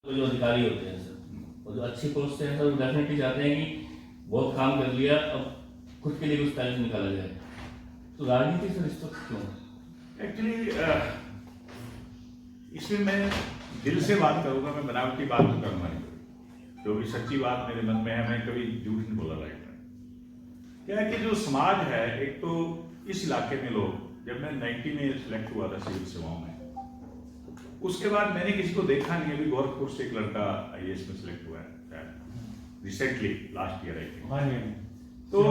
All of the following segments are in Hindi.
तो जो अधिकारी होते हैं सर, और जो अच्छी पोस्ट से हैं सर, वो डेफिनेटली चाहते हैं कि बहुत काम कर लिया, अब खुद के लिए कुछ टाइम निकाला जाए। तो राजनीति सर इस वक्त क्यों? एक्चुअली इसमें मैं दिल से बात करूंगा, मैं बनावटी बात तो करूंगा नहीं। जो भी सच्ची बात मेरे मन में है, मैं कभी झूठ नहीं बोला लाइफ में। क्या है कि जो समाज है, एक तो इस इलाके में लोग, जब मैं 90 में सिलेक्ट हुआ था सिविल सेवाओं में, उसके बाद मैंने किसी को देखा नहीं। अभी गोरखपुर से एक लड़का IAS में सिलेक्ट हुआ है recently, last year I think. तो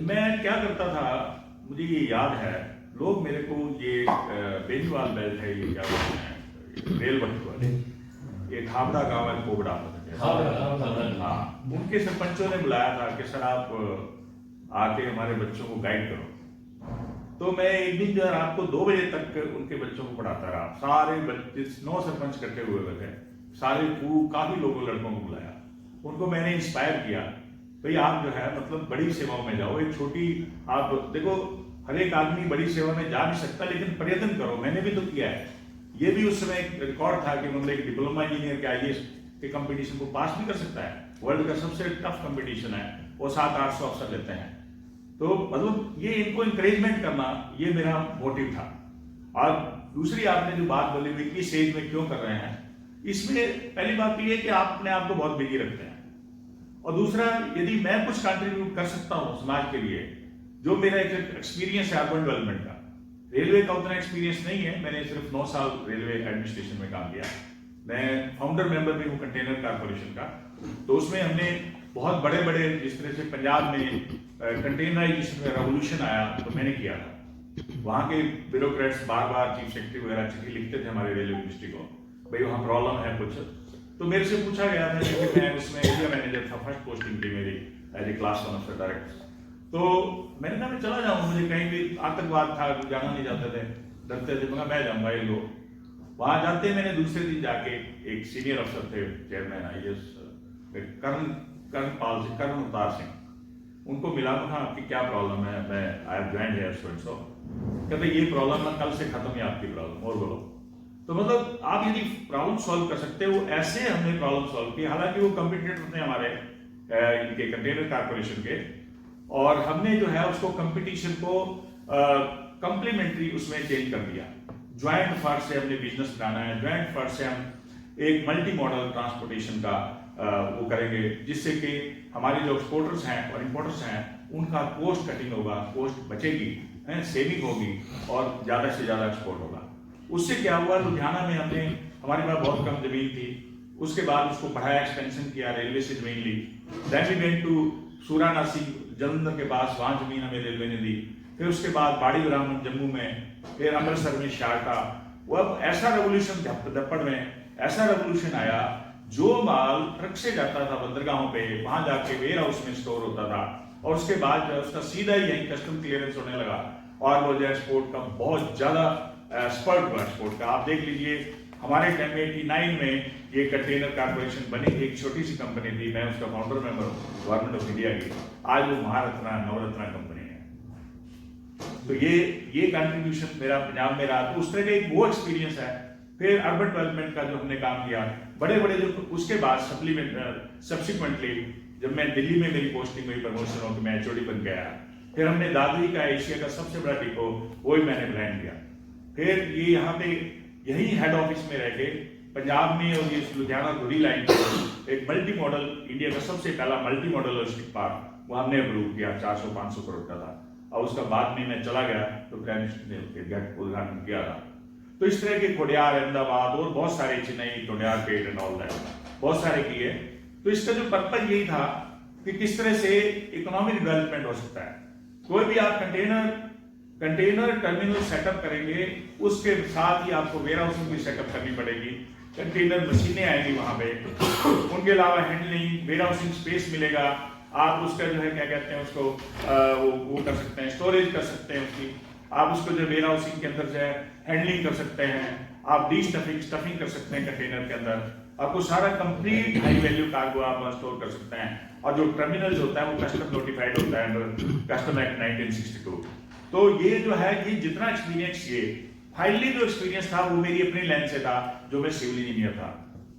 मैं क्या करता था, मुझे ये याद है, लोग मेरे को ये बेनीवाल बेल्ट है, ये क्या बोलते हैं, रेल बटुआ, ये खाबड़ा गांव है, कोबड़ा, हाँ, उनके सरपंचों ने बुलाया था कि सर आप आके हमारे बच्चों को गाइड करो। तो मैं एक दिन जो है रात को 2 बजे तक उनके बच्चों को पढ़ाता रहा। सारे बच्चे 9 सरपंच इकट्ठे हुए थे, सारे काफी लोगों लड़कों को बुलाया, उनको मैंने इंस्पायर किया, भाई आप जो है मतलब बड़ी सेवाओं में जाओ। एक छोटी, आप देखो हर एक आदमी बड़ी सेवा में जा नहीं सकता, लेकिन प्रयत्न करो। मैंने भी तो किया है। ये भी उस समय एक रिकॉर्ड था कि मतलब एक डिप्लोमा इंजीनियर के IAS के कंपटीशन को पास भी कर सकता है। वर्ल्ड का सबसे टफ कंपटीशन है, वो 700-800 अफसर लेते हैं। तो मतलब ये इनको इंकरेजमेंट करना, ये मेरा मोटिव था। और दूसरी आपने जो बात बोली हुई किस एज में क्यों कर रहे हैं, इसमें पहली बात तो ये कि आप अपने आप को बहुत बिजी रखते हैं, और दूसरा यदि मैं कुछ कंट्रीब्यूट कर सकता हूं समाज के लिए, जो मेरा एक एक्सपीरियंस है अर्बन डेवलपमेंट का, रेलवे का उतना एक्सपीरियंस नहीं है, मैंने सिर्फ 9 साल रेलवे एडमिनिस्ट्रेशन में काम किया। मैं फाउंडर मेंबर भी हूँ कंटेनर कारपोरेशन का। तो उसमें हमने बहुत बड़े बड़े, जिस तरह से पंजाब में कंटेनराइजेशन में रेवोल्यूशन आया, तो मैंने किया था। वहाँ के ब्यूरोक्रेट्स बार बार चीफ सेक्रेटरी वगैरह चिट्ठी लिखते थे हमारे रेलवे मिनिस्ट्री को, भाई वहाँ प्रॉब्लम है कुछ। तो मेरे से पूछा गया था, क्योंकि मैं उसमें एरिया मैनेजर था, फर्स्ट पोस्टिंग थी मेरी as a class 1 officer direct. तो मैंने कहा मैं चला जाऊँ, मुझे कहीं भी आतंकवाद था, जाना नहीं चाहते थे, डरते थे। मैं जाऊँगा, ये लोग वहाँ जाते। मैंने दूसरे दिन जाके, एक सीनियर अफसर थे चेयरमैन IAS कर्ण अवतार सिंह, उनको मिला। कहा आपकी क्या प्रॉब्लम है? मैं I have joined here so and so. कहते ये प्रॉब्लम है, कल से खत्म है आपकी प्रॉब्लम, और बोलो। तो मतलब आप यदि प्रॉब्लम सॉल्व कर सकते हो, ऐसे हमने प्रॉब्लम सॉल्व की। हालांकि वो कंपटीटर थे हमारे इनके कंटेनर कारपोरेशन के, और हमने जो है उसको कंपटीशन को कंप्लीमेंट्री उसमें चेंज कर दिया। ज्वाइंट फर्स्ट से हमने बिजनेस बनाना है, ज्वाइंट फर्स्ट से हम एक मल्टी मॉडल ट्रांसपोर्टेशन का वो करेंगे, जिससे कि हमारे जो एक्सपोर्टर्स हैं और इंपोर्टर्स हैं, उनका कॉस्ट कटिंग होगा, कॉस्ट बचेगी, सेविंग होगी, और ज्यादा से ज्यादा एक्सपोर्ट होगा। उससे क्या हुआ, लुधियाना में हमने, हमारे पास बहुत कम जमीन थी, उसके बाद उसको बढ़ाया, एक्सटेंशन किया, रेलवे से जमीन ली। Then we went to Suranussi Jalandhar के पास, वहां जमीन हमें रेलवे ने दी। फिर उसके बाद बाड़ी ब्राह्मण जम्मू में, फिर अमृतसर में शारटा। वो अब ऐसा रेवोल्यूशन, धप्पड़ में ऐसा रेवोल्यूशन आया, जो माल ट्रक से जाता था बंदरगाहों पे, वहां जाके वेयर हाउस में स्टोर होता था, और उसके बाद उसका सीधा ही यही कस्टम क्लियरेंस होने लगा, और वो जो एक्सपोर्ट का बहुत ज्यादा स्पर्ट हुआ एक्सपोर्ट का। आप देख लीजिए, हमारे टाइम में 89 में ये कंटेनर कारपोरेशन बनी थी, एक छोटी सी कंपनी थी, मैं उसका फाउंडर मेंबर हूँ गवर्नमेंट ऑफ इंडिया की। आज वो महारत्ना नवरत्ना कंपनी है। तो ये कंट्रीब्यूशन मेरा पंजाब में रहा। तो उस तरह का एक वो एक्सपीरियंस है। फिर अर्बन डेवलपमेंट का जो हमने काम किया, बड़े बड़े जो, उसके बाद सब्सिक्वेंटली जब मैं दिल्ली में मेरी पोस्टिंग हुई, प्रमोशन हो, तो मैं HOD बन गया। फिर हमने दादरी का एशिया का सबसे बड़ा डिपो, वो ही मैंने ब्रांड किया। फिर ये यहाँ पे यही हेड ऑफिस में रह के पंजाब में, और ये लुधियाना धुरी लाइन पे एक मल्टी मॉडल, इंडिया का सबसे पहला मल्टी मॉडल लॉजिस्टिक पार्क, वो हमने अप्रूव किया, 400-500 करोड़ का था। और उसका बाद में मैं चला गया, तो प्राइम मिनिस्टर ने उद्घाटन किया था। तो इस तरह के कोडियार, अहमदाबाद और बहुत सारे, Chennai, Kodiyar pet and all that, बहुत सारे किए। तो इसका जो पर्पज यही था कि किस तरह से इकोनॉमिक डेवलपमेंट हो सकता है। कोई भी आप कंटेनर टर्मिनल सेटअप करेंगे, उसके साथ ही आपको वेयर हाउसिंग भी सेटअप करनी पड़ेगी, कंटेनर मशीनें आएंगी वहां पे, उनके अलावा हैंडलिंग, वेयर हाउसिंग स्पेस मिलेगा, आप उसका जो है क्या कहते हैं उसको वो कर सकते हैं, स्टोरेज कर सकते हैं उसकी, आप उसको जो वेयर हाउसिंग के अंदर जो है हैंडलिंग कर सकते हैं, आप स्टफिंग कर सकते हैं कंटेनर के अंदर, आपको सारा कंप्लीट हाई वैल्यू कार्गो आप स्टोर कर सकते हैं। और जो टर्मिनल होता है वो कस्टम नोटिफाइड होता है अंडर कस्टम एक्ट 1962। तो ये जो है, ये जितना एक्सपीरियंस, ये फाइनली जो एक्सपीरियंस था वो मेरी अपनी लाइन से था, जो मैं सिविल इंजीनियर था।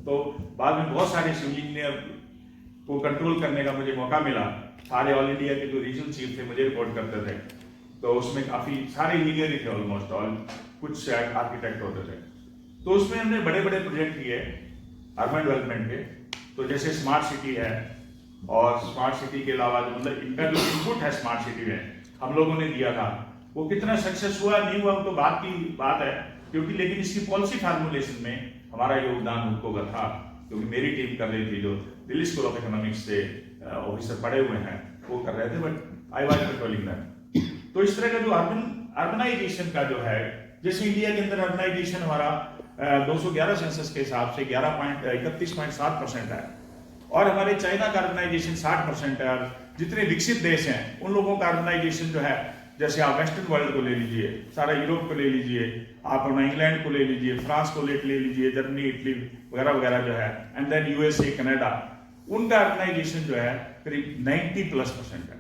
तो बाद में बहुत सारे सिविल इंजीनियर को कंट्रोल करने का मुझे मौका मिला। सारे ऑल इंडिया के जो रीजनल चीफ थे मुझे रिपोर्ट करते थे, तो उसमें काफी सारे इंजीनियर ही थे ऑलमोस्ट ऑल, कुछ आर्किटेक्ट होते थे। तो उसमें हमने बड़े बड़े प्रोजेक्ट किए अर्बन डेवलपमेंट के, तो जैसे स्मार्ट सिटी है, और स्मार्ट सिटी के अलावा जो मतलब इनका जो इनपुट है स्मार्ट सिटी में हम लोगों ने दिया था, वो कितना सक्सेस हुआ नहीं हुआ तो बात की बात है, क्योंकि लेकिन इसकी पॉलिसी फार्मुलेशन में हमारा योगदान उनको का था, क्योंकि मेरी टीम कर रही थी, जो दिल्ली स्कूल ऑफ इकोनॉमिक्स से ऑफिसर पढ़े हुए हैं वो कर रहे थे, but I was controlling that. तो इस तरह का जो अर्बनाइजेशन का जो है, जैसे इंडिया के अंदर अर्बनाइजेशन हमारा 211 सेंसस के हिसाब से 31.7% है, और हमारे चाइना का अर्बनाइजेशन 60% है। और जितने विकसित देश हैं उन लोगों का अर्बनाइजेशन जो है, जैसे आप वेस्टर्न वर्ल्ड को ले लीजिए, सारा यूरोप को ले लीजिए, आप अपना इंग्लैंड को ले लीजिए, फ्रांस को ले लीजिए, जर्मनी, इटली वगैरह वगैरह जो है, एंड देन यूएसए, कनाडा, उनका अर्बनाइजेशन जो है करीब 90+% है।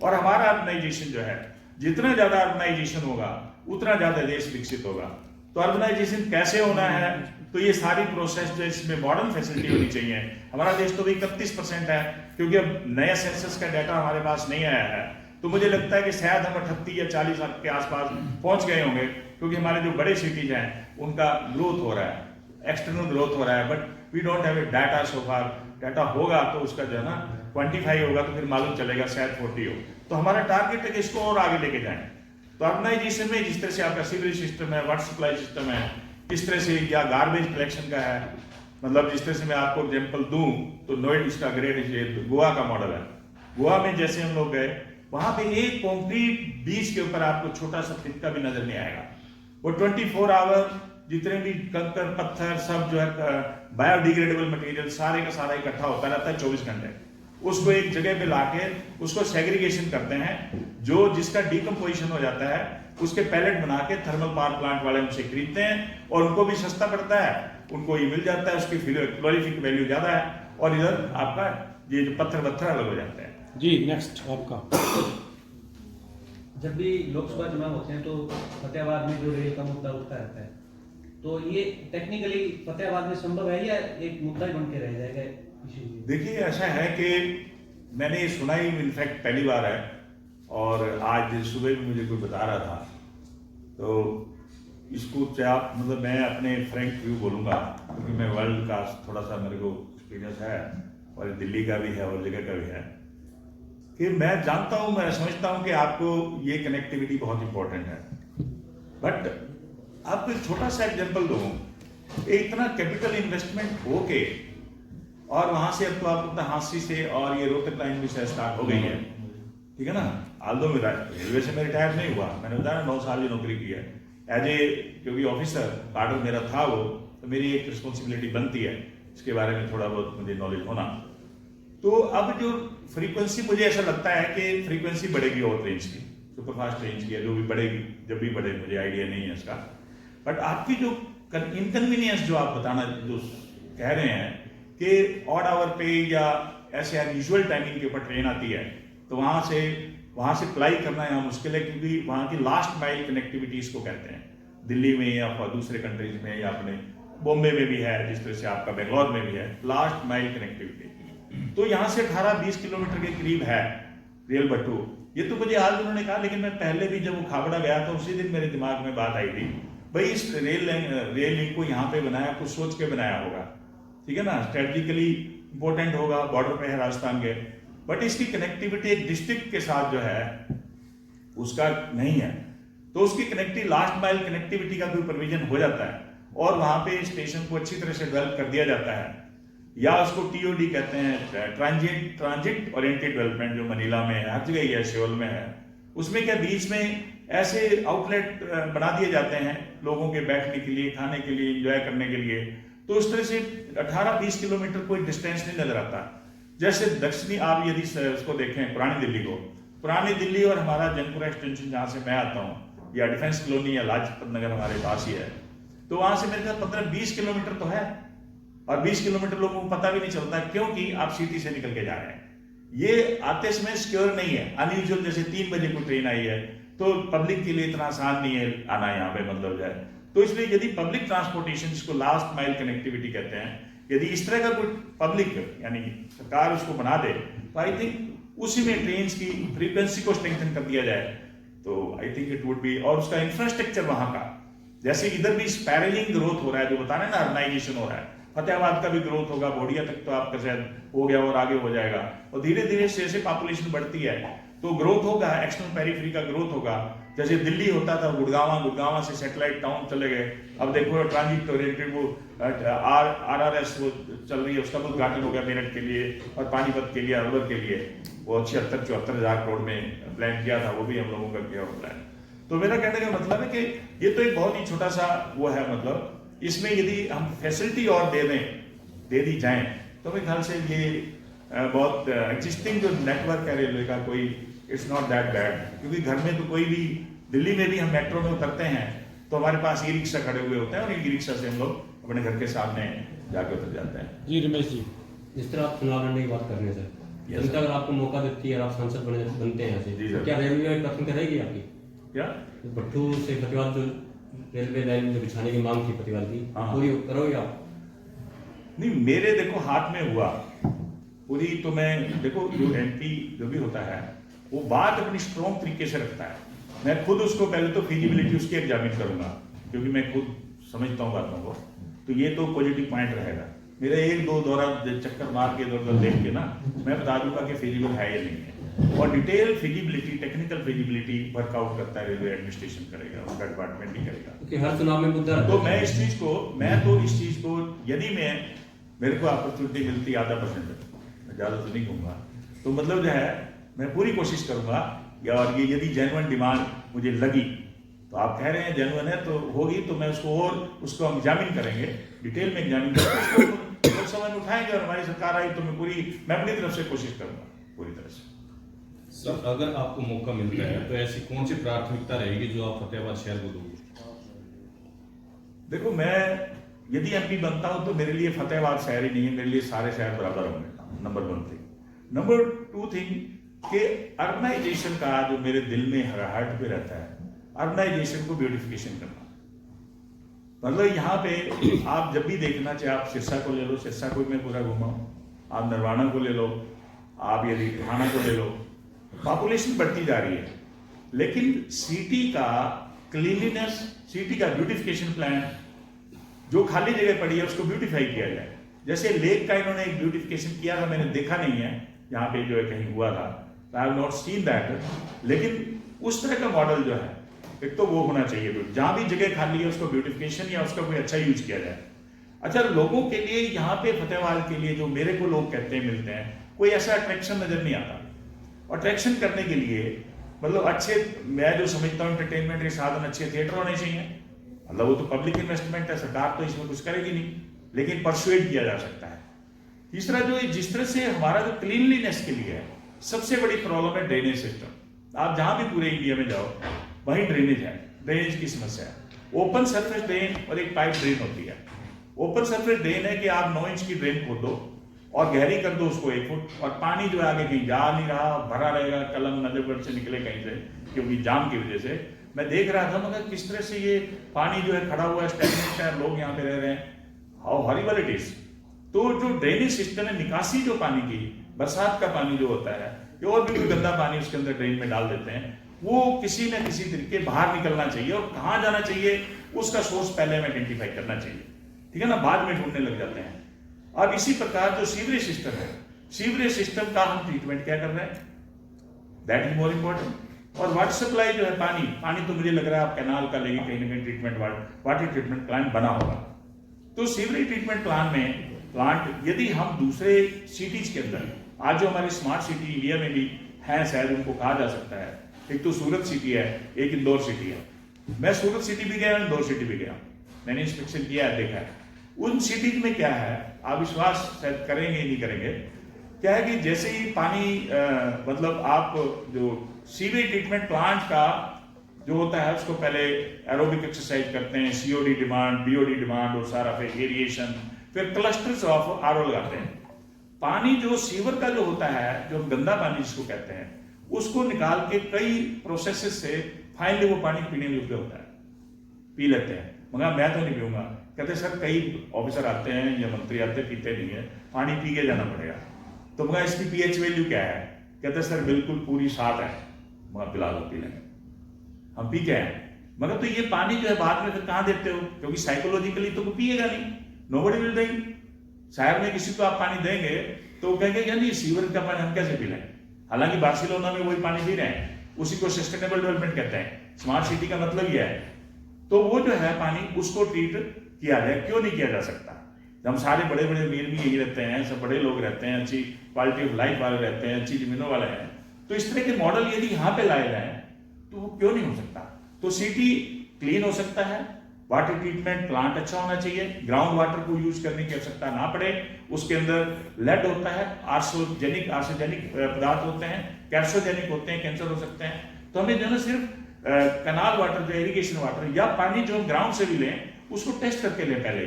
और हमारा अर्बनाइजेशन जो है, जितना ज्यादा अर्बनाइजेशन होगा उतना ज्यादा देश विकसित होगा। तो अर्बनाइजेशन कैसे होना है, तो ये सारी प्रोसेस जो इसमें मॉडर्न फैसिलिटी होनी चाहिए। हमारा देश तो भी 31% है, क्योंकि अब नया सेंसस का डाटा हमारे पास नहीं आया है, तो मुझे लगता है कि शायद हम 38 या 40 के आसपास पहुंच गए होंगे, क्योंकि हमारे जो बड़े सिटीज हैं उनका ग्रोथ हो रहा है, एक्सटर्नल ग्रोथ हो रहा है, but we don't have a data so far. Data होगा तो उसका जो है ना क्वांटिफाई होगा, तो फिर मालूम चलेगा, शायद 40 हो। तो हमारा टारगेट है कि इसको और आगे लेके जाएं। तो अर्बनाइजेशन में जिस तरह से आपका सीवरेज सिस्टम है, वाटर सप्लाई सिस्टम है, इस तरह से, या गार्बेज कलेक्शन का है, मतलब जिस तरह से मैं आपको एग्जांपल दूं तो नोएडा का ग्रेट गोवा का मॉडल है। गोवा में जैसे हम लोग गए, वहां पे एक कंक्रीट बीच के ऊपर आपको छोटा सा तिनका भी नजर नहीं आएगा। वो 24 आवर जितने भी कंकर पत्थर सब जो है बायोडिग्रेडेबल मटेरियल सारे का सारा इकट्ठा होता रहता है 24 घंटे। उसको एक जगह पे लाके उसको सेग्रीगेशन करते हैं, जो जिसका डिकम्पोजिशन हो जाता है उसके पैलेट बना के थर्मल पावर प्लांट वाले उनसे खरीदते हैं, और उनको भी सस्ता पड़ता है, उनको ये मिल जाता है, उसकी कैलोरीफिक वैल्यू ज्यादा है, और इधर आपका ये जो पत्थर अलग हो जाते हैं। जी नेक्स्ट आपका। जब भी लोकसभा चुनाव होते हैं तो फतेहाबाद में जो रेल का मुद्दा उठता रहता है, तो ये टेक्निकली फतेहाबाद में संभव है या एक मुद्दा ही बन के रह जाएगा इशू? देखिए ऐसा है कि मैंने ये सुना ही इनफैक्ट पहली बार है, और आज सुबह भी मुझे कोई बता रहा था, तो इसको चाहे आप मतलब मैं अपने फ्रैंक व्यू बोलूँगा, क्योंकि मैं वर्ल्ड का थोड़ा सा मेरे को एक्सपीरियंस है, और दिल्ली का भी है और जगह का भी है, कि मैं जानता हूँ, मैं समझता हूँ कि आपको ये कनेक्टिविटी बहुत इंपॉर्टेंट है, बट आपको एक छोटा सा एग्जांपल दूँ, इतना कैपिटल इन्वेस्टमेंट हो के, और वहां से अब तो आपको पता हांसी से और ये रोहतक लाइन भी स्टार्ट हो गई है, ठीक है ना। आल्दो मेरा रेलवे से मैं रिटायर नहीं हुआ, मैंने बताया 9 साल की नौकरी की है एज ए, क्योंकि ऑफिसर कार्डर मेरा था वो, तो मेरी एक रिस्पॉन्सिबिलिटी बनती है इसके बारे में थोड़ा बहुत मुझे नॉलेज होना। तो अब जो फ्रीक्वेंसी, मुझे ऐसा लगता है कि फ्रीक्वेंसी बढ़ेगी और ट्रेन की, सुपरफास्ट ट्रेन की, जो भी बढ़ेगी, जब भी बढ़े मुझे आइडिया नहीं है इसका, बट आपकी जो इनकन्वीनियंस जो आप बताना जो कह रहे हैं कि ऑड आवर पे या ऐसे अनयूजुअल टाइमिंग के ऊपर ट्रेन आती है, तो वहां से फ्लाई करना यहाँ मुश्किल है, क्योंकि वहां की लास्ट माइल कनेक्टिविटी इसको कहते हैं, दिल्ली में या दूसरे कंट्रीज में, या अपने बॉम्बे में भी है, जिस तरह से आपका बेंगलोर में भी है लास्ट माइल कनेक्टिविटी। तो यहाँ से 18-20 किलोमीटर के करीब है रेल बट्टू। ये तो मुझे आज उन्होंने कहा, लेकिन मैं पहले भी जब वो खाबड़ा गया तो उसी दिन मेरे दिमाग में बात आई थी, भाई इस रेल लिंक को यहाँ पे बनाया, कुछ सोच के बनाया होगा, ठीक है ना, स्ट्रेटेजिकली इंपॉर्टेंट होगा, बॉर्डर पे है राजस्थान के, बट इसकी कनेक्टिविटी एक डिस्ट्रिक्ट के साथ जो है उसका नहीं है, तो उसकी कनेक्टिविटी लास्ट माइल कनेक्टिविटी का कोई प्रोविजन हो जाता है, और वहां पे स्टेशन को अच्छी तरह से डेवलप कर दिया जाता है, या उसको टीओडी कहते हैं, ट्रांजिट ओरिएंटेड डेवलपमेंट, जो मनीला में है, हर जगह है, सियोल में है। उसमें क्या बीच में ऐसे आउटलेट बना दिए जाते हैं लोगों के बैठने के लिए, खाने के लिए, एंजॉय करने के लिए, तो उस तरह से 18-20 किलोमीटर कोई डिस्टेंस नहीं नजर आता। जैसे दक्षिणी आप यदि उसको देखें, पुरानी दिल्ली को, पुरानी दिल्ली और हमारा जनपुरा एक्सटेंशन जहाँ से मैं आता हूँ, या डिफेंस कॉलोनी या लाजपत नगर हमारे पास ही है, तो वहां से मेरे ख्याल 15-20 किलोमीटर तो है, और 20 किलोमीटर लोगों को पता भी नहीं चलता, क्योंकि आप सिटी से निकल के जा रहे हैं। ये आते समय सिक्योर नहीं है, अनयूजुअल, जैसे 3 बजे को ट्रेन आई है, तो पब्लिक के लिए इतना आसान नहीं है आना यहाँ पे, मतलब जाए। तो इसलिए यदि पब्लिक ट्रांसपोर्टेशन, जिसको लास्ट माइल कनेक्टिविटी कहते हैं, यदि इस तरह का कोई पब्लिक यानी सरकार उसको बना दे तो आई थिंक उसी में ट्रेन की फ्रीक्वेंसी को स्ट्रेंथन कर दिया जाए तो I think it would be, और उसका इंफ्रास्ट्रक्चर वहां का, जैसे इधर भी स्पैरलिंग ग्रोथ हो रहा है जो बता रहे हैं ना, अर्बनाइजेशन हो रहा है, फतेहाबाद का भी ग्रोथ होगा, बोडिया तक तो आपका शायद हो गया और आगे हो जाएगा, और धीरे धीरे जैसे पॉपुलेशन बढ़ती है तो ग्रोथ होगा, एक्सटर्नल पेरिफेरी का ग्रोथ होगा। जैसे दिल्ली होता था गुड़गांव से सैटेलाइट टाउन चले गए, अब देखो ट्रांजिट ओरिएंटेड वो RRS वो चल रही है, उसका उद्घाटन हो गया मेरठ के लिए और पानीपत के लिए, अलवर के लिए, वो 76-74 हजार करोड़ में प्लान किया था, वो भी हम लोगों का किया हुआ प्लान। तो मेरा कहने का मतलब है कि ये तो एक बहुत ही छोटा सा वो है, मतलब इसमें यदि हम फैसिलिटी और दे दी जाए तो मेरे ख्याल से ये बहुत एग्जिस्टिंग जो नेटवर्क है रेलवे का, कोई इट्स नॉट दैट बैड, क्योंकि घर में तो कोई भी, दिल्ली में भी हम मेट्रो में उतरते हैं तो हमारे पास ई रिक्शा खड़े हुए होते हैं और ई रिक्शा से हम लोग अपने घर के सामने जाके उतर जाते हैं। जी रमेश जी, जिस तरह आप चुनाव लड़ने की बात कर रहे हैं सर, Yes, जनता अगर आपको मौका देती है और आप सांसद बनते हैं जी, ऐसे, सर। तो क्या रेलवे में प्राथमिकता रहेगी आपकी? क्या भट्टू से फतेहाबाद जो रेलवे लाइन जो बिछाने की मांग थी फतेहाबाद की, हाँ। पूरी करोगे आप? नहीं, मेरे देखो हाथ में हुआ पूरी, तो मैं देखो जो MP जो भी होता है वो बात अपनी स्ट्रॉन्ग तरीके से रखता है, मैं खुद उसको पहले तो फिजिबिलिटी उसकी एग्जामिन करूंगा क्योंकि मैं खुद समझता हूँ बातों को, तो ये तो पॉजिटिव पॉइंट रहेगा। मेरा 1-2 दौरा चक्कर मार के इधर उधर देख के ना मैं बता दूंगा कि फिजिबल है या नहीं है, और detail feasibility, technical feasibility workout करता है रेलवे एडमिनिस्ट्रेशन करेगा, उनका डिपार्टमेंट ही करेगा। क्योंकि हर चुनाव में मुद्दा तो मैं इस चीज को यदि मेरे को अपॉर्चुनिटी मिलती आधा %, मैं ज्यादा तो नहीं कहूंगा, तो मतलब जो है मैं पूरी कोशिश करूंगा, और ये यदि जेन्युइन डिमांड मुझे लगी, तो आप कह रहे हैं जेन्युइन है तो होगी, तो मैं उसको हम एग्जामिन करेंगे, डिटेल में एग्जामिन करेंगे, उसको लोकसभा में उठाएंगे और हमारी सरकार आई तो मैं अपनी तरफ से कोशिश करूंगा पूरी तरह से। सर अगर आपको मौका मिलता है तो ऐसी कौन सी प्राथमिकता रहेगी जो आप फतेहाबाद शहर को दोगे? देखो, मैं यदि MP बनता हूं तो मेरे लिए फतेहाबाद शहर ही नहीं है, मेरे लिए सारे शहर बराबर होंगे, नंबर 1 थिंग। नंबर 2 थिंग कि अर्बनाइजेशन का जो मेरे दिल में हार्ट पे रहता है, अर्बनाइजेशन को ब्यूटिफिकेशन करना, मतलब यहाँ पे आप जब भी देखना, चाहे आप सिरसा को ले लो, सिरसा को मैं पूरा घुमा हूं, आप नरवाना को ले लो, आप यदि थाना को ले लो, पॉपुलेशन बढ़ती जा रही है, लेकिन सिटी का क्लीनलीनेस, सिटी का ब्यूटिफिकेशन प्लान, जो खाली जगह पड़ी है उसको ब्यूटिफाई किया जाए। जैसे लेक का इन्होंने एक ब्यूटिफिकेशन किया था, मैंने देखा नहीं है यहाँ पे जो है कहीं हुआ था, I have not seen that, लेकिन उस तरह का मॉडल जो है एक तो वो होना चाहिए, जहां भी जगह खाली है उसको ब्यूटिफिकेशन या उसका कोई अच्छा यूज किया जाए। अच्छा, लोगों के लिए यहाँ पे फतेहाबाद के लिए जो मेरे को लोग कहते हैं मिलते हैं, कोई ऐसा अट्रैक्शन नजर नहीं आता। अट्रैक्शन करने के लिए मतलब अच्छे, मैं जो समझता हूँ एंटरटेनमेंट के साधन, अच्छे थिएटर होने चाहिए, मतलब वो तो पब्लिक इन्वेस्टमेंट है, सरकार तो इसमें कुछ करेगी नहीं, लेकिन परसुएड किया जा सकता है। तीसरा, जो जिस तरह से हमारा जो क्लीनलीनेस के लिए है, सबसे बड़ी प्रॉब्लम है ड्रेनेज सिस्टम। आप जहां भी पूरे इंडिया में जाओ वहीं ड्रेनेज है, ड्रेनेज की समस्या है। ओपन सरफेस ड्रेन और एक पाइप ड्रेन होती है। ओपन सरफेस ड्रेन है कि आप 9 इंच की ड्रेन खोद दो और गहरी कर दो उसको 1 फुट, और पानी जो है आगे कहीं जा नहीं रहा, भरा रहेगा, कलम नजफगढ़ से निकले कहीं से, क्योंकि जाम की वजह से। मैं देख रहा था मगर किस तरह से ये पानी जो है खड़ा हुआ है, स्टैग्नेट है, लोग यहाँ पे रह रहे हैं, हाउ हॉरिबल इट इज। तो जो ड्रेनेज सिस्टम है, निकासी जो पानी की, बरसात का पानी जो होता है, या और भी कोई गंदा पानी उसके अंदर ड्रेन में डाल देते हैं, वो किसी न किसी तरीके बाहर निकलना चाहिए, और कहाँ जाना चाहिए उसका सोर्स पहले हमें आइडेंटिफाई करना चाहिए, ठीक है ना, बाद में ढूंढने लग जाते हैं। और इसी प्रकार जो सीवरेज सिस्टम है, सीवरेज सिस्टम का हम ट्रीटमेंट क्या कर रहे हैं, दैट इज मोर इंपॉर्टेंट। और वाटर सप्लाई जो है, पानी तो मुझे लग रहा है आप कैनाल का लेंगे, कहीं ना कहीं ट्रीटमेंट वाटर ट्रीटमेंट प्लांट बना होगा। तो सीवरेज ट्रीटमेंट प्लांट यदि हम दूसरे सिटीज के अंदर, आज जो हमारी स्मार्ट सिटी इंडिया में भी है, शायद उनको कहा जा सकता है, एक तो सूरत सिटी है, एक इंदौर सिटी है। मैं सूरत सिटी भी गया, इंदौर सिटी भी गया, मैंने इंस्पेक्शन किया है, देखा है। उन सिटीज में क्या है, आप विश्वास शायद करेंगे नहीं करेंगे, क्या है कि जैसे ही पानी मतलब आप जो सीवेज ट्रीटमेंट प्लांट का जो होता है उसको पहले एरोबिक एक्सरसाइज करते हैं, COD डिमांड, BOD डिमांड और सारा, फिर एरिएशन, फिर क्लस्टर्स ऑफ RO लगाते हैं। पानी जो सीवर का जो होता है, जो गंदा पानी जिसको कहते हैं, उसको निकाल के कई प्रोसेसेस से फाइनली वो पानी पीने योग्य होता है, पी लेते हैं। मगर मैं तो नहीं पीऊंगा, कहते सर कई ऑफिसर आते हैं या मंत्री आते हैं, पीते नहीं है, पानी पी के जाना पड़ेगा। तो मगर इसकी पीएच वैल्यू क्या है? कहते सर बिल्कुल पूरी 7 है, मगर पिला दो, पी लेंगे, हम पी के आए। मगर तो ये पानी जो है बाद में फिर कहाँ देते हो? क्योंकि साइकोलॉजिकली तो कोई पिएगा नहीं, नोबडी विल ड्रिंक। शहर में किसी को आप पानी देंगे तो कहेंगे कि नहीं सीवर का पानी हम कैसे पी लें। हालांकि बार्सिलोना में वही पानी पी रहे हैं, उसी को सस्टेनेबल डेवलपमेंट कहते हैं। स्मार्ट सिटी का मतलब यह है। तो वो जो है पानी उसको ट्रीट किया जाए, क्यों नहीं किया जा सकता? हम सारे बड़े बड़े अमीर भी यही रहते हैं, सब बड़े लोग रहते हैं, अच्छी क्वालिटी ऑफ लाइफ वाले रहते हैं, अच्छी जमीनों वाले हैं। तो इस तरह के मॉडल यदि यहाँ पे लाए जाए तो वो क्यों नहीं हो सकता? तो सिटी क्लीन हो सकता है, वाटर ट्रीटमेंट प्लांट अच्छा होना चाहिए, ग्राउंड वाटर को यूज करने की आवश्यकता ना पड़े, उसके अंदर लेड होता है, आर्सेनिक पदार्थ होते हैं, कैंसरोजेनिक होते हैं, कैंसर हो सकते हैं। तो हमें जो है ना सिर्फ कनाल वाटर जो इरिगेशन वाटर या पानी जो हम ग्राउंड से भी लें उसको टेस्ट करके लें पहले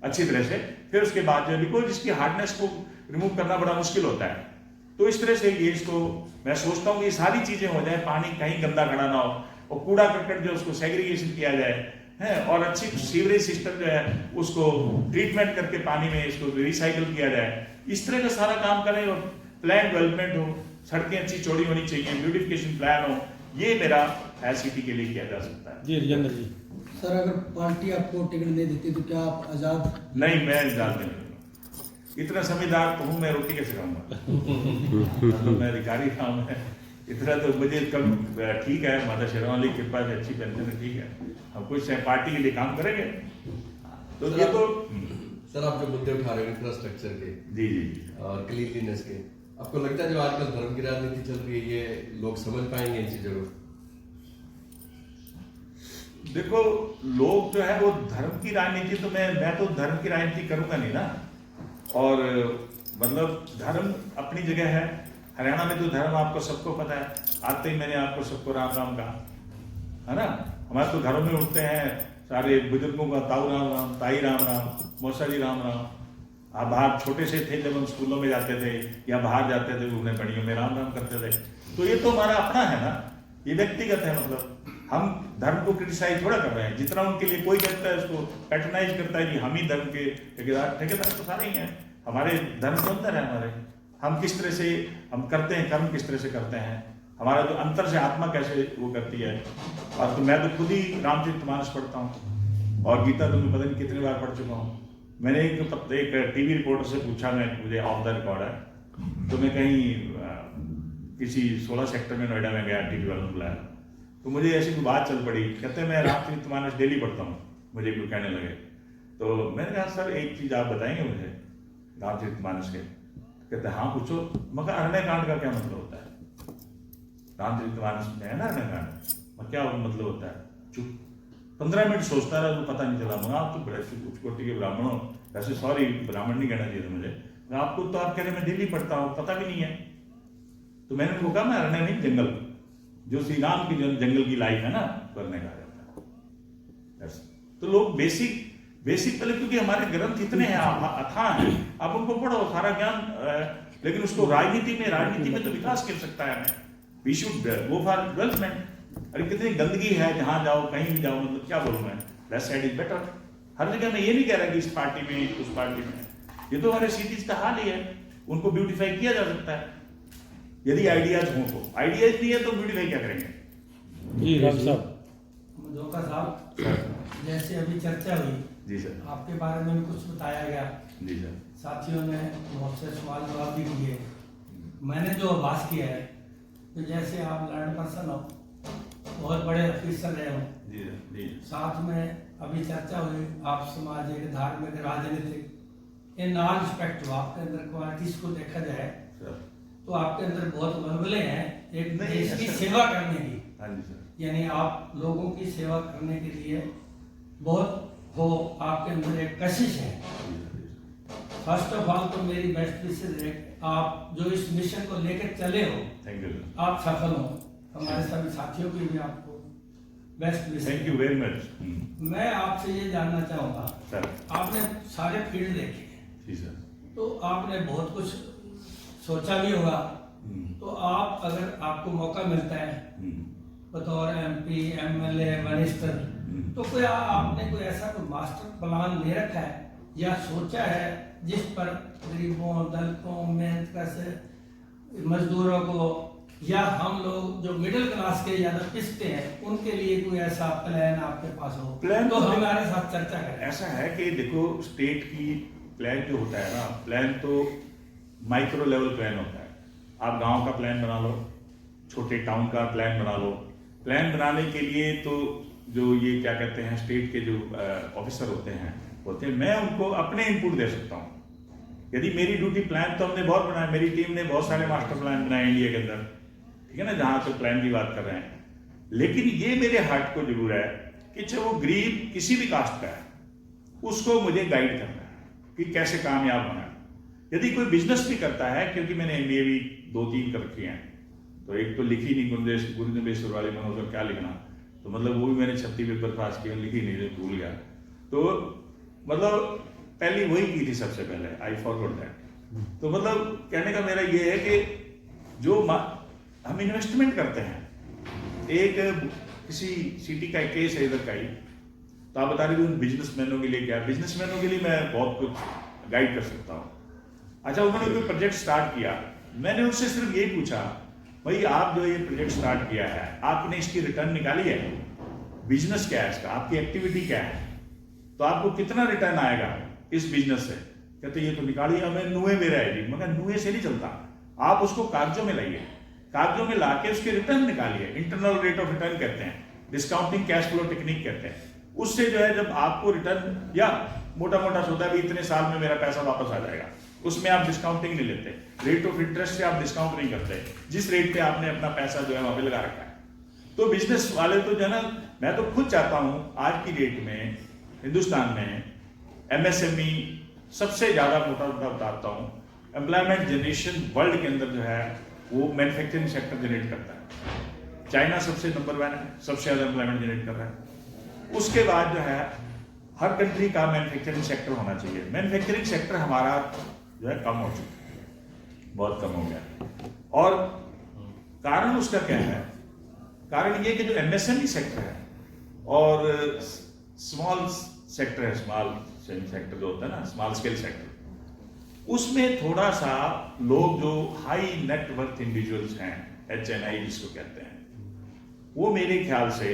अच्छी तरह से, फिर उसके बाद जो बिकॉज इसकी हार्डनेस को रिमूव करना बड़ा मुश्किल होता है। तो इस तरह से ये इसको मैं सोचता हूँ कि ये सारी चीजें हो जाए, पानी कहीं गंदा खड़ा ना हो, और कूड़ा करकट जो उसको सेग्रीगेशन किया जाए है, और अच्छी सीवरेज सिस्टम जो है उसको ट्रीटमेंट करके पानी में इसको रिसाइकल किया जाए। इस तरह का सारा काम करें और प्लान डेवलपमेंट हो, सड़कें अच्छी चौड़ी होनी चाहिए, ब्यूटिफिकेशन प्लान हो, ये मेरा है सिटी के लिए किया जा सकता है। जी राजेंद्र जी। सर अगर पार्टी आपको टिकट नहीं देती तो क्या आप आजाद? नहीं, मैं आजाद नहीं हूँ, इतना समझदार तो हूँ, मैं रोटी कैसे खाऊंगा? तो मैं अधिकारी था, मैं इतना तो मुझे कल ठीक है, माता शेरवाली की कृपा से अच्छी पेंशन है, ठीक है, हम कुछ पार्टी के लिए काम करेंगे। तो ये तो सर आप जो मुद्दे उठा रहे हो इंफ्रास्ट्रक्चर के जी जी और क्लीनलीनेस के, आपको लगता है जो आजकल धर्म की राजनीति चल रही है ये लोग समझ पाएंगे इन चीजों को? देखो लोग जो है वो धर्म की राजनीति, तो मैं तो धर्म की राजनीति करूंगा नहीं ना। और मतलब धर्म अपनी जगह है, हरियाणा में तो धर्म आपको सबको पता है, आते ही मैंने आपको सबको राम राम कहा है ना। हमारे तो घरों में उठते हैं सारे बुजुर्गों का ताऊ राम राम, ताई राम राम, मौसा जी राम राम। आप बाहर छोटे से थे जब हम स्कूलों में जाते थे या बाहर जाते थे घूमने पड़ियों में, राम राम करते थे। तो ये तो हमारा अपना है ना, ये व्यक्तिगत है। मतलब हम धर्म को क्रिटिसाइज थोड़ा कर रहे हैं, जितना उनके लिए कोई करता है उसको पैटर्नाइज करता है कि हम ही धर्म के ठेकेदार तो सारे ही हैं। हमारे धर्म के अंदर है हमारे, हम किस तरह से हम करते हैं, कर्म किस तरह से करते हैं, हमारा जो अंतर से आत्मा कैसे वो करती है। और तो मैं तो खुद ही रामचरितमानस पढ़ता हूँ और गीता तो मैं पता नहीं कितनी बार पढ़ चुका हूँ। मैंने एक टीवी रिपोर्टर से पूछा, मैं मुझे ऑफ द रिकॉर्ड है, तो मैं कहीं किसी 16 सेक्टर में नोएडा में गया, टीवी वालों ने बुलाया, तो मुझे ऐसी कोई बात चल पड़ी, कहते हैं मैं रामचरितमानस डेली पढ़ता हूँ, मुझे कोई कहने लगे। तो मैंने कहा सर एक चीज आप बताएंगे मुझे रामचरितमानस के? कहते हाँ पूछो। मगर अरण्यकांड का क्या मतलब होता है? रामचरितमानस में है ना अरण्यकांड, क्या मतलब होता है? चुप 15 मिनट सोचता रहा तो पता नहीं चला। मगर आप तो बड़े उच्च कोटि के ब्राह्मण हो, वैसे सॉरी ब्राह्मण नहीं कहना चाहिए था मुझे, आपको तो आप कह रहे मैं डेली पढ़ता हूँ, पता भी नहीं है। तो मैंने उनको कहा मैं अरण्य नहीं, जंगल, जो श्री राम की जंगल की लाइफ है ना, करने कहा जाता है। तो लोग बेसिक पहले, क्योंकि हमारे ग्रंथ इतने हैं अथाह हैं, आप उनको पढ़ो, सारा ज्ञान, लेकिन उसको राजनीति में तो विकास कर सकता है। We should go for development. अरे कितनी गंदगी है, जहां जाओ कहीं भी जाओ, मतलब क्या बोलूं मैं, लेस साइड इज बेटर। हर जगह मैं ये नहीं कह रहा कि इस पार्टी में उस पार्टी में, ये तो हमारे सिटीज का हाल ही है, उनको ब्यूटिफाई किया जा सकता है यदि आइडियाज हो तो। आइडियाज नहीं है तो ब्यूटिफाई क्या करेंगे? जी राम साहब। मधोका साहब, जैसे अभी चर्चा हुई, जी सर। आपके बारे में भी कुछ बताया गया, जी सर। साथियों ने बहुत से सवाल जवाब भी किए। मैंने जो आभास किया है तो जैसे आप लर्न पर्सन हो, बहुत बड़े ऑफिसर रहे हो, जी जी। साथ में अभी चर्चा हुई आप सामाजिक, धार्मिक, राजनीतिक, इन ऑल रिस्पेक्ट आपके अंदर क्वालिटीज को देखा जाए तो आपके अंदर बहुत वलवले हैं एक देश की सेवा करने की। हाँ जी सर। यानी आप लोगों की सेवा करने के लिए बहुत वो आपके अंदर एक कशिश है। फर्स्ट ऑफ ऑल तो मेरी बेस्ट विशेष है आप जो इस मिशन को लेकर चले हो, थैंक यू, आप सफल हो। हमारे सभी साथियों की भी आपको बेस्ट विशेष। Thank you very much. मैं आपसे ये जानना चाहूंगा सर, आपने सारे फील्ड देखे, जी सर, तो आपने बहुत कुछ सोचा भी होगा, तो आप अगर आपको मौका मिलता है बतौर MP, MLA, मिनिस्टर, तो कोई आपने कोई ऐसा कोई मास्टर प्लान ले रखा है या सोचा है जिस पर गरीबों, दलितों, मेहनत कश मजदूरों को या हम लोग जो मिडिल क्लास के ज्यादा पिसते हैं उनके लिए कोई ऐसा प्लान आपके पास हो? प्लान तो तो हमारे साथ चर्चा करें। ऐसा है कि देखो, स्टेट की प्लान जो होता है ना, प्लान तो माइक्रो लेवल प्लान होता है। आप गांव का प्लान बना लो, छोटे टाउन का प्लान बना लो। प्लान बनाने के लिए तो जो ये क्या कहते हैं, स्टेट के जो ऑफिसर होते हैं मैं उनको अपने इनपुट दे सकता हूँ। यदि मेरी ड्यूटी, प्लान तो हमने बहुत बनाया, मेरी टीम ने बहुत सारे मास्टर प्लान बनाए इंडिया के अंदर, ठीक है ना, जहां तक प्लान की बात कर रहे हैं। लेकिन ये मेरे हार्ट को जरूर है कि चाहे वो गरीब किसी भी कास्ट का है, उसको मुझे गाइड करना है कि कैसे कामयाब होना है। यदि कोई बिजनेस भी करता है, क्योंकि मैंने MBA भी 2-3 कर रखी हैं, तो एक तो लिखी नहीं गुरुदेवेश्वर वाले में, उधर क्या लिखना, तो मतलब वो भी मैंने 36 पेपर पास किए, लिखी नहीं, भूल गया। तो मतलब पहली वही की थी सबसे पहले, आई फॉरगॉट दैट। तो मतलब कहने का मेरा ये है कि जो हम इन्वेस्टमेंट करते हैं, एक किसी सिटी का केस है इधर का ही, तो आप बता रहे थे बिजनेसमैनों के लिए क्या, बिजनेसमैनों के लिए मैं बहुत कुछ गाइड कर सकता हूँ। अच्छा, उन्होंने कोई प्रोजेक्ट स्टार्ट किया, मैंने उनसे सिर्फ यही पूछा, भाई आप जो ये प्रोजेक्ट स्टार्ट किया है, आपने इसकी रिटर्न निकाली है? बिजनेस क्या है इसका, आपकी एक्टिविटी क्या है, तो आपको कितना रिटर्न आएगा इस बिजनेस से? कहते ये तो निकाली, हमें नुए में रहेगी। मगर नुए से नहीं चलता, आप उसको कागजों में लाइए, कागजों में लाके उसके रिटर्न निकालिए। इंटरनल रेट ऑफ रिटर्न कहते हैं, डिस्काउंटिंग कैश फ्लो टेक्निक कहते हैं। उससे जो है जब आपको रिटर्न, या मोटा मोटा सौदा भी इतने साल में मेरा पैसा वापस आ जाएगा, उसमें आप डिस्काउंटिंग नहीं लेते, रेट ऑफ इंटरेस्ट से आप डिस्काउंट नहीं करते, जिस रेट पे आपने अपना पैसा जो है वहां पे लगा रखा है। तो बिजनेस वाले तो जो है ना, मैं तो खुद चाहता हूं आज की डेट में हिंदुस्तान में MSME सबसे ज्यादा मोटा बताता हूं, एम्प्लॉयमेंट जनरेशन वर्ल्ड के अंदर जो है वो मैन्युफैक्चरिंग सेक्टर जनरेट करता है। चाइना सबसे नंबर 1 है, सबसे ज्यादा एम्प्लॉयमेंट जनरेट कर रहा है। उसके बाद जो है हर कंट्री का मैन्युफैक्चरिंग सेक्टर होना चाहिए। मैन्युफैक्चरिंग सेक्टर हमारा जो है कम हो चुका है, बहुत कम हो गया। और कारण उसका क्या है? कारण ये कि जो MSME सेक्टर है और स्मॉल सेक्टर है, स्मॉल सेक्टर जो होता है ना, स्मॉल स्केल सेक्टर, उसमें थोड़ा सा लोग जो हाई नेटवर्थ इंडिविजुअल्स हैं, HNI जिसको कहते हैं, वो मेरे ख्याल से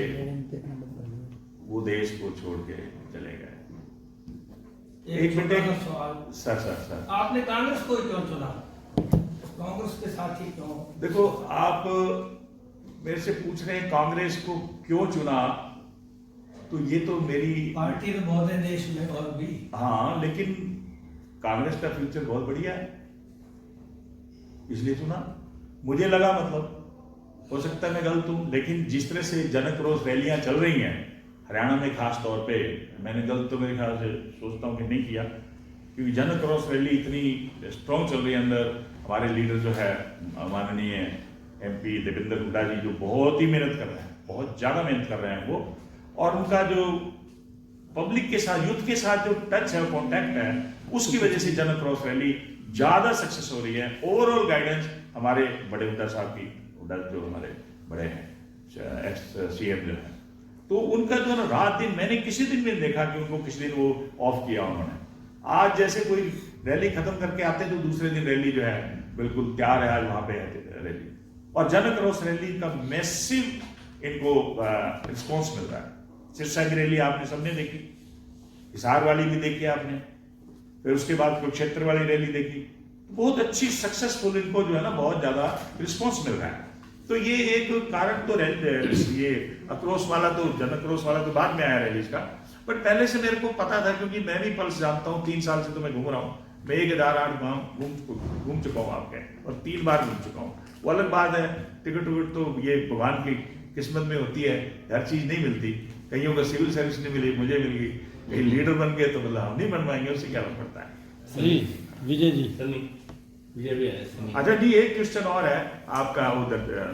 वो देश को छोड़ के चले गए। एक मिनट, सवाल सर आपने कांग्रेस को क्यों चुना? कांग्रेस के साथ ही क्यों? देखो, आप मेरे से पूछ रहे हैं कांग्रेस को क्यों चुना, तो ये तो मेरी पार्टी तो बहुत है देश में और भी, हाँ, लेकिन कांग्रेस का फ्यूचर बहुत बढ़िया है, इसलिए चुना। मुझे लगा, मतलब हो सकता है मैं गलत हूं, लेकिन जिस तरह से जनक रोष रैलियां चल रही हैं हरियाणा में खास तौर पे, मैंने गलत तो मेरे ख्याल से सोचता हूं कि नहीं किया, क्योंकि जनक रोष रैली इतनी स्ट्रॉन्ग चल रही है अंदर। हमारे लीडर जो है माननीय MP देवेंद्र हुड्डा जी, जो बहुत ही मेहनत कर रहे हैं, बहुत ज्यादा मेहनत कर रहे हैं वो, और उनका जो पब्लिक के साथ, यूथ के साथ जो टच है, कॉन्टैक्ट है, उसकी वजह से जनक क्रॉस रैली ज्यादा सक्सेस हो रही है। ओवरऑल गाइडेंस हमारे बड़े हुड्डा साहब की, हुड्डा जो हमारे बड़े हैं एक्स CM जो है, तो उनका जो ना रात दिन, मैंने किसी दिन भी देखा कि उनको किसी दिन वो ऑफ किया उन्होंने। आज जैसे कोई रैली खत्म करके आते तो दूसरे दिन रैली जो है बिल्कुल तैयार है, आज वहां पे है रैली। और जनक क्रॉस रैली का मैसिव इनको रिस्पॉन्स मिल रहा है। सिरसा की रैली आपने सबने देखी, हिसार वाली भी देखी आपने, फिर उसके बाद कुरुक्षेत्र वाली रैली देखी, बहुत अच्छी सक्सेसफुल इनको जो है ना बहुत ज्यादा रिस्पॉन्स मिल रहा है। तो ये एक कारण तो ये आक्रोश वाला तो, जन आक्रोश वाला तो बाद में आया रैली का, बट पहले से मेरे को पता था, क्योंकि मैं भी पल्स जानता हूँ। 3 साल से तो मैं घूम रहा हूँ, मैं 1008 गाँव घूम चुका हूँ आपके, और 3 बार घूम चुका हूँ। वो अलग बात है, टिकट तो ये भगवान की किस्मत में होती है, हर चीज नहीं मिलती। कईयों को सिविल सर्विस नहीं मिली, मुझे मिल गई, कहीं लीडर बन गए तो मतलब हम नहीं बन पाएंगे, उससे क्या फर्क पड़ता है। विजय जी, विजय भी है। अच्छा जी, एक क्वेश्चन और है आपका, वो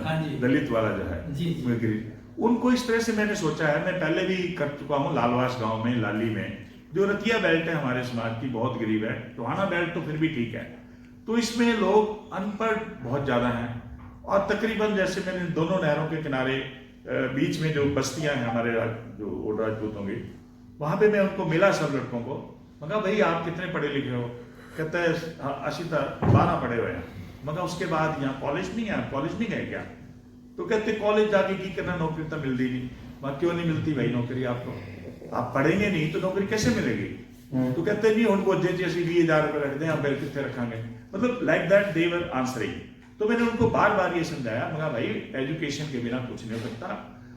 हाँ जी। दलित वाला जो है, जी, जी। उनको इस तरह से मैंने सोचा है, मैं पहले भी कर चुका हूँ लालवास गांव में, लाली में, जो रतिया बेल्ट है हमारे समाज की, बहुत गरीब है। टोहाना बेल्ट तो फिर भी ठीक है, तो इसमें लोग अनपढ़ बहुत ज्यादा हैं, और तकरीबन जैसे मैंने दोनों नहरों के किनारे बीच में जो बस्तियां हैं हमारे जो ओड राजपूतों की, वहां पे मैं उनको मिला सब लड़कों को। मगर भाई आप कितने पढ़े लिखे हो? कहता है 12 पढ़े हुए हैं। मगर उसके बाद यहाँ कॉलेज नहीं है, कॉलेज नहीं गए क्या? तो कहते कॉलेज जाके की करना, नौकरी तो मिलती नहीं। मगर क्यों नहीं मिलती भाई नौकरी आपको? आप पढ़ेंगे नहीं तो नौकरी कैसे मिलेगी? तो कहते नहीं उनको जे 20,000 रुपए रख दें, हम फिर कितने रखेंगे? मतलब like that they were answering. तो मैंने उनको बार बार ये समझाया, मगर भाई एजुकेशन के बिना कुछ नहीं हो सकता।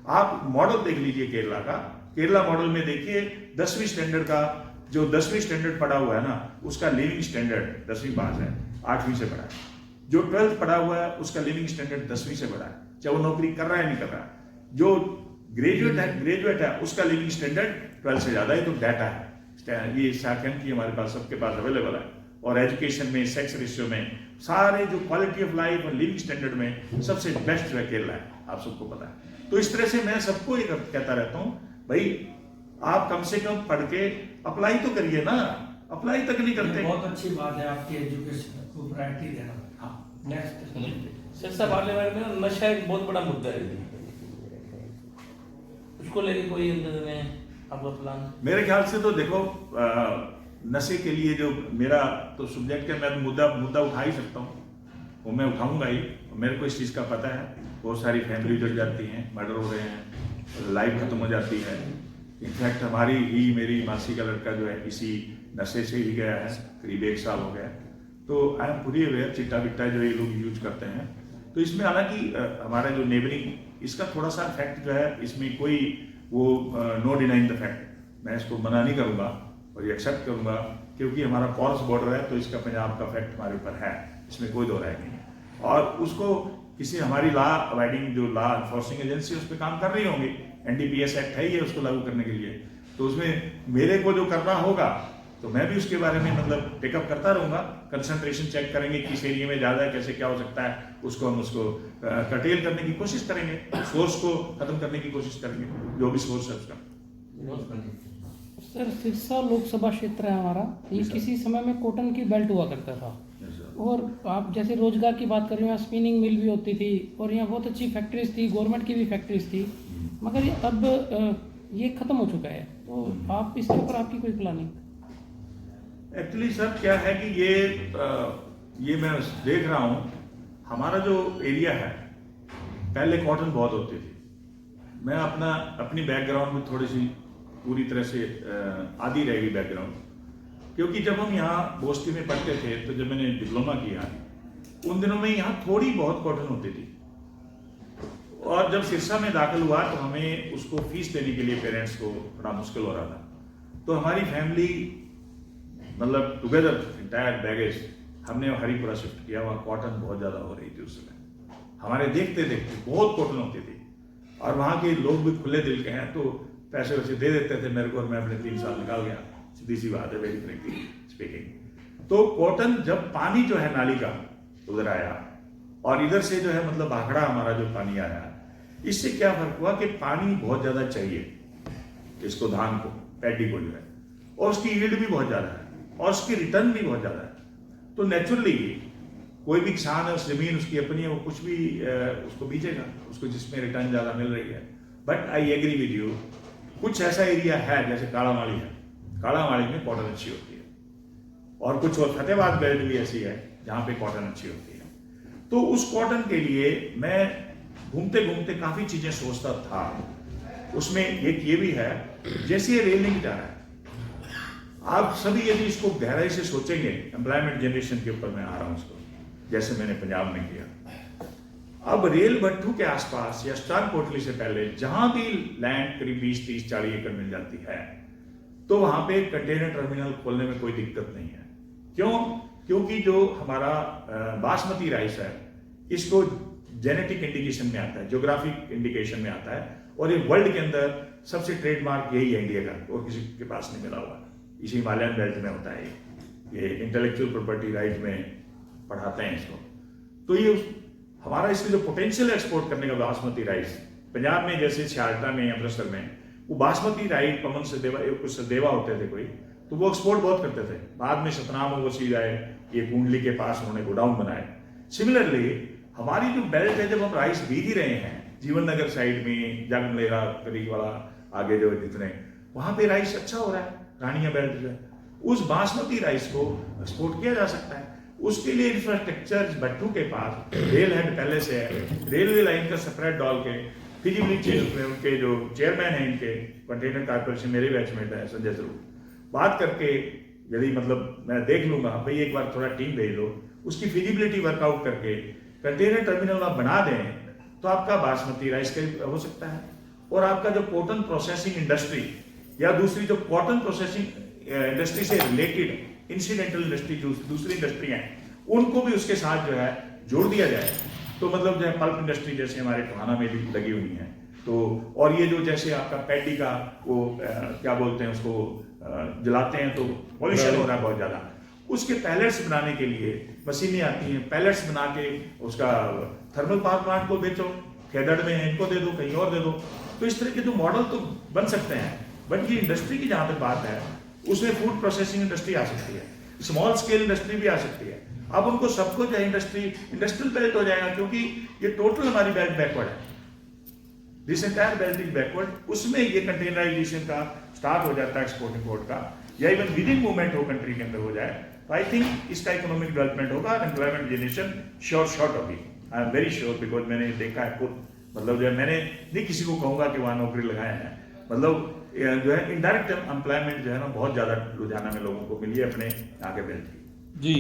आप मॉडल देख लीजिए केरला का। केरला मॉडल में देखिए 10वीं स्टैंडर्ड का, जो 10वीं स्टैंडर्ड पढ़ा हुआ है ना, उसका लिविंग स्टैंडर्ड 10वीं पास है, 8वीं से पढ़ा है। जो 12th पढ़ा हुआ है उसका लिविंग स्टैंडर्ड 10वीं से पढ़ा है, चाहे वो नौकरी कर रहा है नहीं कर रहा है। जो ग्रेजुएट है उसका लिविंग स्टैंडर्ड 12 से ज्यादा है। तो डाटा है, ये साख्यन की हमारे पास सबके पास अवेलेबल है। और एजुकेशन में, सेक्स रेशियो में, सारे जो क्वालिटी ऑफ लाइफ और लिविंग स्टैंडर्ड में सबसे बेस्ट जो है केरला है, आप सबको पता है। तो इस तरह से मैं सबको ये कहता रहता हूँ, भाई आप कम से कम पढ़ के अप्लाई तो करिए ना, अप्लाई तक नहीं करते। बहुत अच्छी बात है आपकी एजुकेशन को प्रायोरिटी देना। हाँ। नेक्स्ट सर साहब आने वाले में नशा एक बहुत बड़ा मुद्दा है, उसको लेके कोई आपका प्लान? मेरे ख्याल से तो देखो, नशे के लिए जो मेरा तो सब्जेक्ट है, मैं मुद्दा उठा ही सकता हूँ, वो मैं उठाऊंगा ही। मेरे को इस चीज़ का पता है, बहुत सारी फैमिली उजड़ जाती हैं, मर्डर हो रहे हैं, लाइफ खत्म हो जाती है। इनफैक्ट हमारी ही मेरी मासी का लड़का जो है इसी नशे से ही गया है, करीब 1 साल हो गया। तो आई एम पूरी अवेयर, चिट्टा बिट्टा जो ये लोग यूज करते हैं। तो इसमें हालांकि हमारा जो नेबरिंग, इसका थोड़ा सा फैक्ट जो है, इसमें कोई वो नो डिनाइंग द फैक्ट, मैं इसको मना नहीं करूँगा और ये एक्सेप्ट करूँगा, क्योंकि हमारा पॉर्स बॉर्डर है, तो इसका पंजाब का फैक्ट हमारे ऊपर है, इसमें कोई दो राय नहीं है। और उसको किसी हमारी लॉ अवाइडिंग जो लॉ एनफोर्सिंग एजेंसी उस पर काम कर रही होंगी, NDPS एक्ट है ही है उसको लागू करने के लिए। तो उसमें मेरे को जो करना होगा तो मैं भी उसके बारे में मतलब टेकअप करता रहूंगा। कंसंट्रेशन चेक करेंगे किस एरिया में ज्यादा है, कैसे क्या हो सकता है, उसको हम उसको कर्टेल करने की कोशिश करेंगे, सोर्स को खत्म करने की कोशिश करेंगे, जो भी सोर्स है उसका। सर सिरसा लोकसभा क्षेत्र है हमारा, ये किसी समय में कॉटन की बेल्ट हुआ करता था, और आप जैसे रोजगार की बात कर रहे हो, यहाँ स्पिनिंग मिल भी होती थी और यहाँ बहुत अच्छी फैक्ट्रीज थी, गवर्नमेंट की भी फैक्ट्रीज थी, मगर अब ये खत्म हो चुका है। तो आप इसके ऊपर आपकी कोई प्लानिंग? एक्चुअली सर क्या है कि ये मैं देख रहा हूँ, हमारा जो एरिया है पहले कॉटन बहुत होती थी। मैं अपनी बैकग्राउंड में थोड़ी सी पूरी तरह से आधी रहेगी बैकग्राउंड, क्योंकि जब हम यहाँ बोस्टी में पढ़ते थे, तो जब मैंने डिप्लोमा किया उन दिनों में यहाँ थोड़ी बहुत कॉटन होती थी। और जब सिरसा में दाखिल हुआ तो हमें उसको फीस देने के लिए पेरेंट्स को बड़ा मुश्किल हो रहा था। तो हमारी फैमिली मतलब टुगेदर इंटायर बैगेज हमने हरिपुरा शिफ्ट किया। वहाँ कॉटन बहुत ज़्यादा हो रही थी उस समय, हमारे देखते देखते बहुत कॉटन होती थी। और वहाँ के लोग भी खुले दिल के हैं, तो पैसे वैसे दे देते थे मेरे को, और मैं अपने 3 साल निकाल गया। सीधी सी बात है, वेरी फ्रैंकली स्पीकिंग। तो कॉटन जब पानी जो है नाली का उधर आया, और इधर से जो है मतलब भाखड़ा हमारा जो पानी आया, इससे क्या फर्क हुआ कि पानी बहुत ज्यादा चाहिए इसको, धान को, पैडी को जो है, और उसकी यील्ड भी बहुत ज्यादा है और उसकी रिटर्न भी बहुत ज्यादा है। तो नेचुरली कोई भी किसान है, उस जमीन उसकी अपनी है, वो कुछ भी उसको बीजेगा, उसको जिसमें रिटर्न ज्यादा मिल रही है। But I agree with you, कुछ ऐसा एरिया है जैसे कालामाड़ी है, कालामाड़ी में कॉटन अच्छी होती है, और कुछ और फतेहाबाद बेल्ट भी ऐसी है जहां पे कॉटन अच्छी होती है। तो उस कॉटन के लिए मैं घूमते घूमते काफी चीजें सोचता था। उसमें एक ये भी है, जैसे ये रेल लिंक जा रहा है, आप सभी यदि इसको गहराई से सोचेंगे, एम्प्लॉयमेंट जनरेशन के ऊपर मैं आ रहा हूं उसको, जैसे मैंने पंजाब में किया। अब रेल भट्टू के आसपास या स्टार कोटली से पहले जहां भी लैंड करीब 20, 30, 40 एकड़ मिल जाती है, तो वहां पे कंटेनर टर्मिनल खोलने में कोई दिक्कत नहीं है। क्यों? क्योंकि जो हमारा बासमती राइस है, इसको जेनेटिक इंडिकेशन में आता है, ज्योग्राफिक इंडिकेशन में आता है, और ये वर्ल्ड के अंदर सबसे ट्रेडमार्क यही है इंडिया का, और किसी के पास नहीं मिला हुआ। इसी हिमालयन बेल्ट में होता है, ये इंटेलेक्चुअल प्रॉपर्टी राइट में पढ़ाते हैं इसको। तो ये हमारा इसमें जो पोटेंशियल एक्सपोर्ट करने का बासमती राइस, पंजाब में जैसे छियालटा में, अमृतसर में, वो बासमती राइस पवन सदेवा, कुछ सदेवा होते थे कोई, तो वो एक्सपोर्ट बहुत करते थे। बाद में सतनाम और वसील आए, ये कुंडली के पास उन्होंने गोडाउन बनाए। सिमिलरली हमारी जो बेल्ट है, जब हम राइस बीज ही रहे हैं, जीवन नगर साइड में जगमलेरा करी वाला आगे जो जितने वहां पे राइस अच्छा हो रहा है, रानिया बेल्ट जो है, उस बासमती राइस को एक्सपोर्ट किया जा सकता है। उसके लिए इंफ्रास्ट्रक्चर भट्टू के पास रेल हेड पहले से है, रेलवे लाइन का सेपरेट डाल के फिजिबिलिटी उनके जो चेयरमैन है इनके कंटेनर कारपोरेशन, मेरे बैचमेट है संजय स्वरूप, बात करके यदि मतलब मैं देख लूंगा भाई, एक बार थोड़ा टीम भेज दो, उसकी फिजिबिलिटी वर्कआउट करके कंटेनर टर्मिनल आप बना दें तो आपका बासमती राइस का हो सकता है। और आपका जो कॉटन प्रोसेसिंग इंडस्ट्री या दूसरी जो कॉटन प्रोसेसिंग इंडस्ट्री से रिलेटेड इंसिडेंटल इंडस्ट्री जो दूसरी इंडस्ट्री हैं, उनको भी उसके साथ जो है जोड़ दिया जाए। तो मतलब जो है पल्प इंडस्ट्री जैसे हमारे टोहाना में भी लगी हुई है, तो और ये जो जैसे आपका पैडी का वो क्या बोलते हैं उसको जलाते हैं तो पॉल्यूशन हो रहा है बहुत ज्यादा, उसके पैलेट्स बनाने के लिए मशीनें आती हैं, पैलेट्स बना के उसका थर्मल पावर प्लांट को बेचो, खेदड़ में इनको दे दो, कहीं और दे दो। तो इस तरह के जो मॉडल तो बन सकते हैं, बट ये इंडस्ट्री की जहां तक बात है उसमें फूड प्रोसेसिंग इंडस्ट्री आ सकती है, स्मॉल स्केल इंडस्ट्री भी आ सकती है। अब उनको सबको जो है इंडस्ट्रियल बेल्ट हो जाएगा, क्योंकि ये टोटल हमारी बेल्ट बैकवर्ड है, this entire belt is backward. उसमें ये कंटेनराइजेशन का स्टार्ट हो जाता है, एक्सपोर्ट इंपोर्ट का, या इवन विदिन मूवमेंट हो कंट्री के अंदर हो जाए, तो आई थिंक इसका इकोनॉमिक डेवलपमेंट होगा, एम्प्लॉयमेंट जनरेशन शॉर्ट होगी। I am very sure, because मैंने देखा है खुद, मतलब जो है मैंने नहीं किसी को कहूंगा कि वहां नौकरी लगाए हैं, मतलब जो है इनडायरेक्ट एम्प्लॉयमेंट जो है ना बहुत ज्यादा लुधियाना में लोगों को मिली है अपने आगे बेल्ट की। जी।